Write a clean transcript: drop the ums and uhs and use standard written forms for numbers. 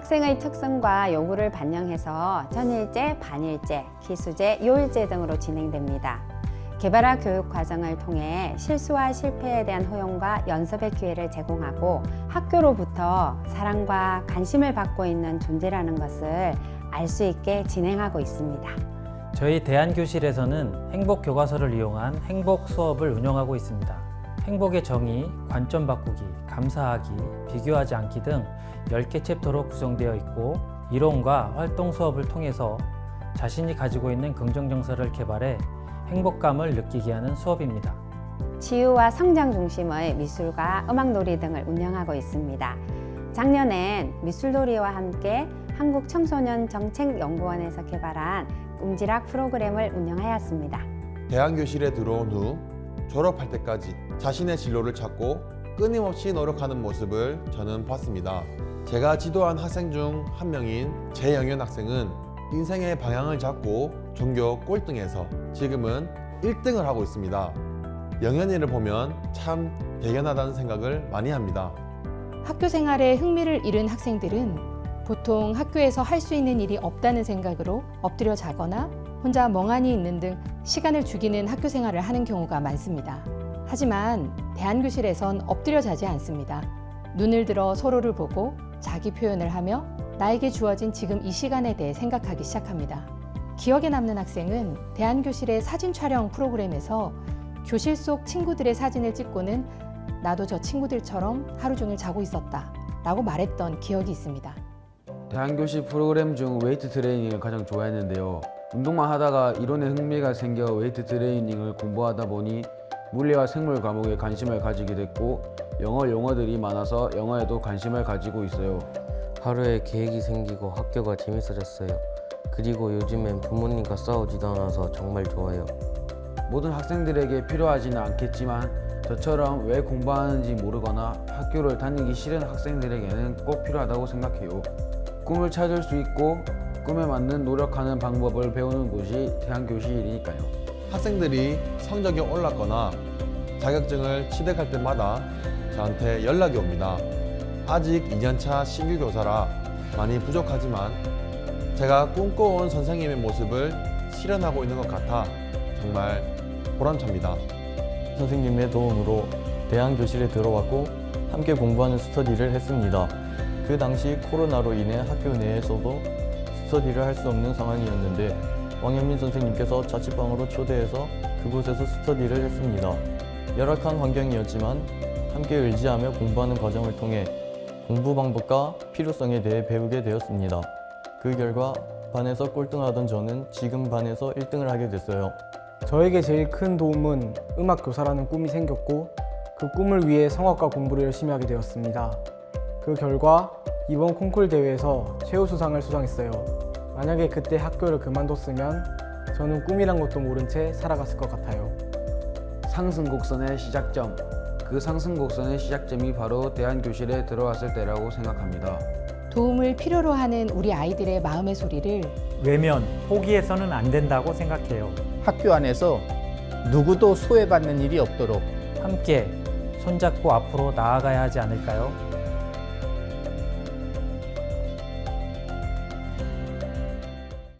학생의 특성과 요구를 반영해서 전일제, 반일제, 기수제, 요일제 등으로 진행됩니다. 개발화 교육 과정을 통해 실수와 실패에 대한 허용과 연습의 기회를 제공하고 학교로부터 사랑과 관심을 받고 있는 존재라는 것을 알 수 있게 진행하고 있습니다. 저희 대안교실에서는 행복 교과서를 이용한 행복 수업을 운영하고 있습니다. 행복의 정의, 관점 바꾸기, 감사하기, 비교하지 않기 등 10개 챕터로 구성되어 있고 이론과 활동 수업을 통해서 자신이 가지고 있는 긍정 정서를 개발해 행복감을 느끼게 하는 수업입니다. 치유와 성장 중심의 미술과 음악놀이 등을 운영하고 있습니다. 작년엔 미술놀이와 함께 한국청소년정책연구원에서 개발한 음질학 프로그램을 운영하였습니다. 대안교실에 들어온 후 졸업할 때까지 자신의 진로를 찾고 끊임없이 노력하는 모습을 저는 봤습니다. 제가 지도한 학생 중 한 명인 재영현 학생은 인생의 방향을 잡고 전교 꼴등에서 지금은 1등을 하고 있습니다. 영현이를 보면 참 대견하다는 생각을 많이 합니다. 학교 생활에 흥미를 잃은 학생들은 보통 학교에서 할 수 있는 일이 없다는 생각으로 엎드려 자거나 혼자 멍하니 있는 등 시간을 죽이는 학교 생활을 하는 경우가 많습니다. 하지만 대안교실에선 엎드려 자지 않습니다. 눈을 들어 서로를 보고 자기 표현을 하며 나에게 주어진 지금 이 시간에 대해 생각하기 시작합니다. 기억에 남는 학생은 대안교실의 사진 촬영 프로그램에서 교실 속 친구들의 사진을 찍고는 나도 저 친구들처럼 하루 종일 자고 있었다 라고 말했던 기억이 있습니다. 대안교실 프로그램 중 웨이트 트레이닝을 가장 좋아했는데요. 운동만 하다가 이론에 흥미가 생겨 웨이트 트레이닝을 공부하다 보니 물리와 생물 과목에 관심을 가지게 됐고 용어들이 많아서 영어에도 관심을 가지고 있어요. 하루에 계획이 생기고 학교가 재밌어졌어요. 그리고 요즘엔 부모님과 싸우지도 않아서 정말 좋아요. 모든 학생들에게 필요하지는 않겠지만 저처럼 왜 공부하는지 모르거나 학교를 다니기 싫은 학생들에게는 꼭 필요하다고 생각해요. 꿈을 찾을 수 있고 꿈에 맞는 노력하는 방법을 배우는 곳이 대안교실이니까요. 학생들이 성적이 올랐거나 자격증을 취득할 때마다 저한테 연락이 옵니다. 아직 2년차 신규 교사라 많이 부족하지만 제가 꿈꿔온 선생님의 모습을 실현하고 있는 것 같아 정말 보람찹니다. 선생님의 도움으로 대안교실에 들어왔고 함께 공부하는 스터디를 했습니다. 그 당시 코로나로 인해 학교 내에서도 스터디를 할 수 없는 상황이었는데 왕현민 선생님께서 자취방으로 초대해서 그곳에서 스터디를 했습니다. 열악한 환경이었지만 함께 의지하며 공부하는 과정을 통해 공부 방법과 필요성에 대해 배우게 되었습니다. 그 결과 반에서 꼴등하던 저는 지금 반에서 1등을 하게 됐어요. 저에게 제일 큰 도움은 음악 교사라는 꿈이 생겼고 그 꿈을 위해 성악과 공부를 열심히 하게 되었습니다. 그 결과 이번 콩쿨 대회에서 최우수상을 수상했어요. 만약에 그때 학교를 그만뒀으면 저는 꿈이란 것도 모른 채 살아갔을 것 같아요. 상승곡선의 시작점, 그 상승곡선의 시작점이 바로 대안교실에 들어왔을 때라고 생각합니다. 도움을 필요로 하는 우리 아이들의 마음의 소리를 외면, 포기해서는 안 된다고 생각해요. 학교 안에서 누구도 소외받는 일이 없도록 함께 손잡고 앞으로 나아가야 하지 않을까요?